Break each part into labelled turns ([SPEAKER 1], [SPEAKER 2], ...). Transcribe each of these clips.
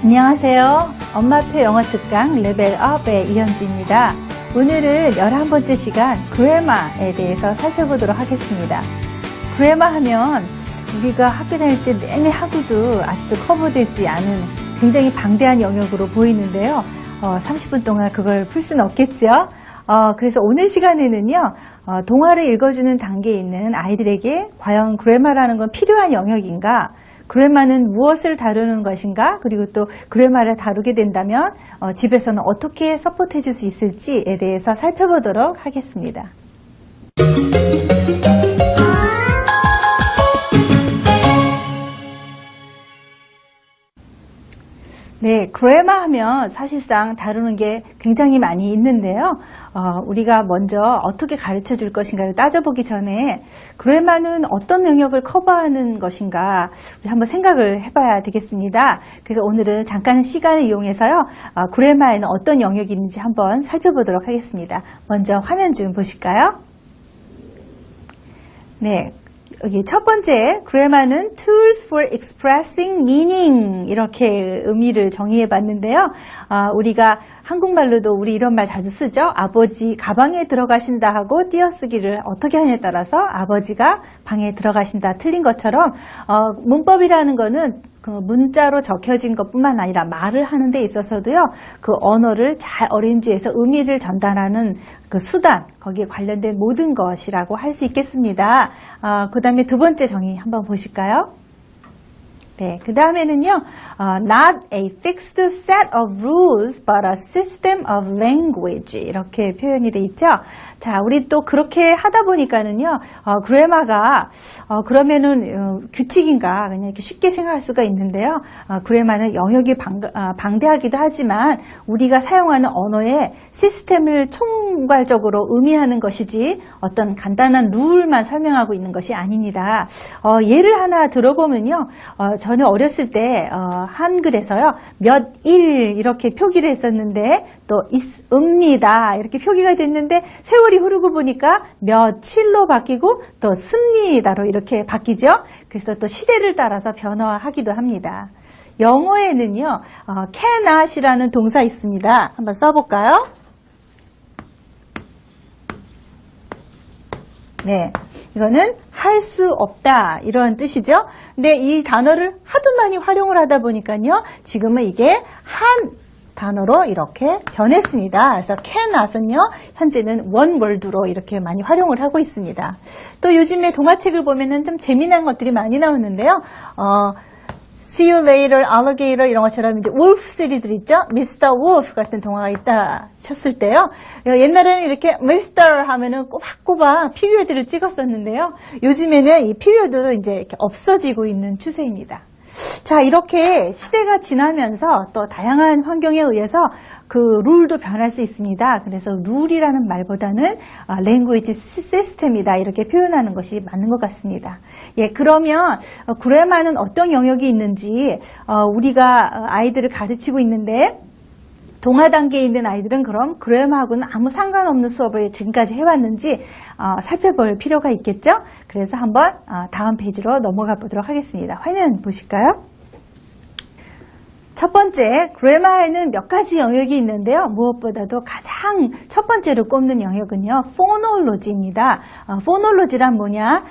[SPEAKER 1] 안녕하세요. 엄마표 영어 특강 레벨업의 이현주입니다. 오늘은 11번째 시간 그래마에 대해서 살펴보도록 하겠습니다. 그래마 하면 우리가 학교 다닐 때 내내 하고도 아직도 커버되지 않은 굉장히 방대한 영역으로 보이는데요. 30분 동안 그걸 풀 수는 없겠죠. 그래서 오늘 시간에는요. 동화를 읽어주는 단계에 있는 아이들에게 과연 그래마라는 건 필요한 영역인가? 그래마는 무엇을 다루는 것인가? 그리고 또 그래마를 다루게 된다면 집에서는 어떻게 서포트해 줄 수 있을지에 대해서 살펴보도록 하겠습니다. 네, 그래마 하면 사실상 다루는 게 굉장히 많이 있는데요. 우리가 먼저 어떻게 가르쳐 줄 것인가를 따져보기 전에 그래마는 어떤 영역을 커버하는 것인가 우리 한번 생각을 해봐야 되겠습니다. 그래서 오늘은 잠깐 시간을 이용해서요. 그래마에는 어떤 영역이 있는지 한번 살펴보도록 하겠습니다. 먼저 화면 좀 보실까요? 네. 여기 첫 번째, 그래마는 tools for expressing meaning 이렇게 의미를 정의해 봤는데요. 우리가 한국말로도 우리 이런 말 자주 쓰죠. 아버지 가방에 들어가신다 하고 띄어쓰기를 어떻게 하냐에 따라서 아버지가 방에 들어가신다 틀린 것처럼 문법이라는 거는 그 문자로 적혀진 것뿐만 아니라 말을 하는 데 있어서도요. 그 언어를 잘 어레인지해서 의미를 전달하는 그 수단, 거기에 관련된 모든 것이라고 할 수 있겠습니다. 그 다음에 두 번째 정의 한번 보실까요? 네, 그 다음에는요, not a fixed set of rules, but a system of language. 이렇게 표현이 돼 있죠. 자, 우리 또 그렇게 하다 보니까는요, 그래마가, 그러면은, 규칙인가, 그냥 이렇게 쉽게 생각할 수가 있는데요. 그래마는 영역이 방대하기도 하지만, 우리가 사용하는 언어의 시스템을 총괄적으로 의미하는 것이지, 어떤 간단한 룰만 설명하고 있는 것이 아닙니다. 예를 하나 들어보면요, 저는 어렸을 때 한글에서요 몇 일 이렇게 표기를 했었는데 또 있습니다 이렇게 표기가 됐는데 세월이 흐르고 보니까 며칠로 바뀌고 또 습니다로 이렇게 바뀌죠. 그래서 또 시대를 따라서 변화하기도 합니다. 영어에는요 cannot이라는 동사 있습니다. 한번 써볼까요? 네, 이거는 할 수 없다 이런 뜻이죠. 근데 이 단어를 하도 많이 활용을 하다 보니까요. 지금은 이게 한 단어로 이렇게 변했습니다. 그래서 cannot은요. 현재는 one word로 이렇게 많이 활용을 하고 있습니다. 또 요즘에 동화책을 보면은 좀 재미난 것들이 많이 나오는데요. See you later, alligator 이런 것처럼 이제 wolf 시리들 있죠? Mr. Wolf 같은 동화가 있다 쳤을 때요. 옛날에는 이렇게 Mr. 하면은 꼬박꼬박 피리어드를 찍었었는데요. 요즘에는 이 피리어드도 이제 이렇게 없어지고 있는 추세입니다. 자, 이렇게 시대가 지나면서 또 다양한 환경에 의해서 그 룰도 변할 수 있습니다. 그래서 룰이라는 말보다는 language system이다 이렇게 표현하는 것이 맞는 것 같습니다. 예, 그러면 그래마는 어떤 영역이 있는지 우리가 아이들을 가르치고 있는데 동화 단계에 있는 아이들은 그럼 그래마하고는 아무 상관없는 수업을 지금까지 해왔는지 살펴볼 필요가 있겠죠? 그래서 한번 다음 페이지로 넘어가 보도록 하겠습니다. 화면 보실까요? 첫 번째, 그래마에는 몇 가지 영역이 있는데요. 무엇보다도 가장 첫 번째로 꼽는 영역은요. 포놀로지입니다. 포놀로지란 뭐냐?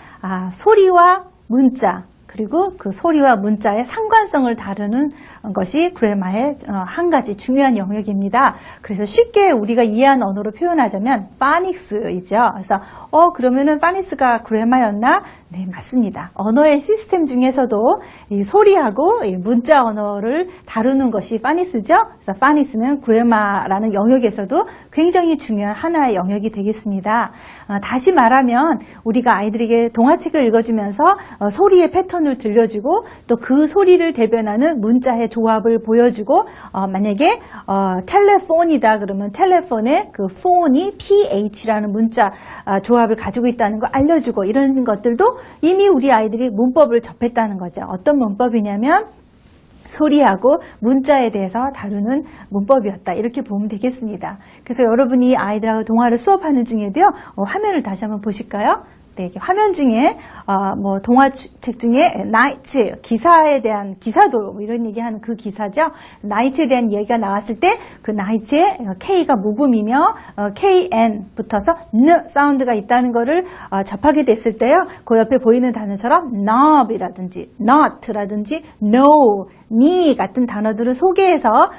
[SPEAKER 1] 소리와 문자. 그리고 그 소리와 문자의 상관성을 다루는 것이 그래마의 한 가지 중요한 영역입니다. 그래서 쉽게 우리가 이해한 언어로 표현하자면 파닉스이죠. 그래서 그러면은 파닉스가 그래마였나? 네, 맞습니다. 언어의 시스템 중에서도 이 소리하고 이 문자 언어를 다루는 것이 파닉스죠. 그래서 파닉스는 그래마라는 영역에서도 굉장히 중요한 하나의 영역이 되겠습니다. 다시 말하면 우리가 아이들에게 동화책을 읽어주면서 소리의 패턴을 들려주고 또 그 소리를 대변하는 문자의 조합을 보여주고 만약에 텔레폰이다 그러면 텔레폰의 그 폰이 PH라는 문자 조합을 가지고 있다는 걸 알려주고 이런 것들도 이미 우리 아이들이 문법을 접했다는 거죠. 어떤 문법이냐면 소리하고 문자에 대해서 다루는 문법이었다. 이렇게 보면 되겠습니다. 그래서 여러분이 아이들하고 동화를 수업하는 중에도요. 화면을 다시 한번 보실까요? 네, 화면 중에 뭐 동화책 중에 나이트 기사에 대한 기사도 뭐 이런 얘기하는 그 기사죠. 나이트에 대한 얘기가 나왔을 때 그 나이트에 K가 묵음이며 KN 붙어서 N 사운드가 있다는 거를 접하게 됐을 때요. 그 옆에 보이는 단어처럼 knob이라든지 not라든지 no, knee 같은 단어들을 소개해서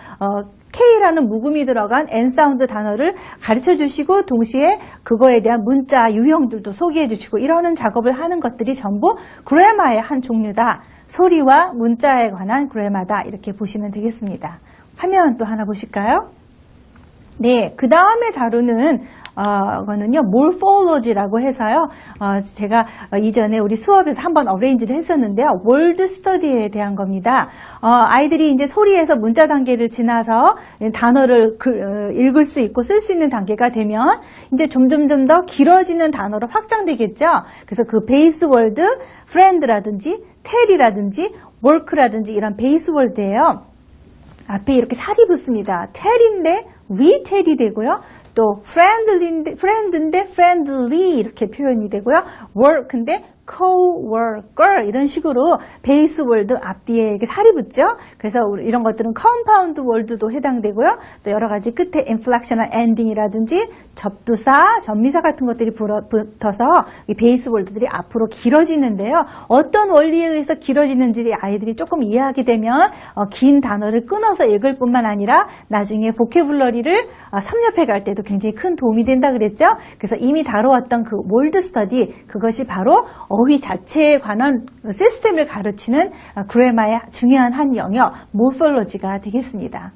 [SPEAKER 1] K라는 묵음이 들어간 N 사운드 단어를 가르쳐 주시고 동시에 그거에 대한 문자 유형들도 소개해 주시고 이러는 작업을 하는 것들이 전부 그래마의 한 종류다. 소리와 문자에 관한 그래마다 이렇게 보시면 되겠습니다. 화면 또 하나 보실까요? 네, 그 다음에 다루는 거는요, morphology라고 해서요, 제가 이전에 우리 수업에서 한번 어레인지를 했었는데요, 월드 스터디에 대한 겁니다. 아이들이 이제 소리에서 문자 단계를 지나서 단어를 읽을 수 있고 쓸 수 있는 단계가 되면 이제 점점점 더 길어지는 단어로 확장되겠죠. 그래서 그 베이스 월드, friend라든지, tell이라든지, work라든지 이런 베이스 월드예요. 앞에 이렇게 살이 붙습니다. tell인데 we tell이 되고요. 또 friend인데 friendly 이렇게 표현이 되고요. work인데 co-worker 이런 식으로 베이스 월드 앞뒤에 이렇게 살이 붙죠. 그래서 이런 것들은 compound word도 해당되고요. 또 여러 가지 끝에 inflectional ending이라든지 접두사, 접미사 같은 것들이 붙어서 이 베이스 월드들이 앞으로 길어지는데요. 어떤 원리에 의해서 길어지는지 아이들이 조금 이해하게 되면 긴 단어를 끊어서 읽을 뿐만 아니라 나중에 보캐블러리를 섭렵해 갈 때도 굉장히 큰 도움이 된다 그랬죠. 그래서 이미 다루었던 그 월드 스터디 그것이 바로 어휘 자체에 관한 시스템을 가르치는 그래마의 중요한 한 영역, 모폴로지가 되겠습니다.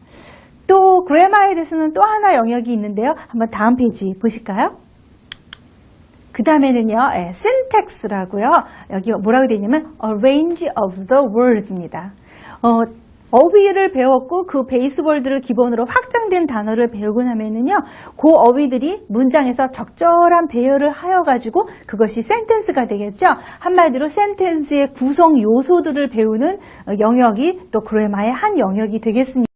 [SPEAKER 1] 또 그래마에 대해서는 또 하나 영역이 있는데요. 한번 다음 페이지 보실까요? 그 다음에는요, syntax라고요. 여기 뭐라고 되어 있냐면 arrange of the words입니다. 어휘를 배웠고 그 베이스 월드를 기본으로 확장된 단어를 배우고 나면은요, 그 어휘들이 문장에서 적절한 배열을 하여가지고 그것이 센텐스가 되겠죠. 한마디로 센텐스의 구성 요소들을 배우는 영역이 또 그래마의 한 영역이 되겠습니다.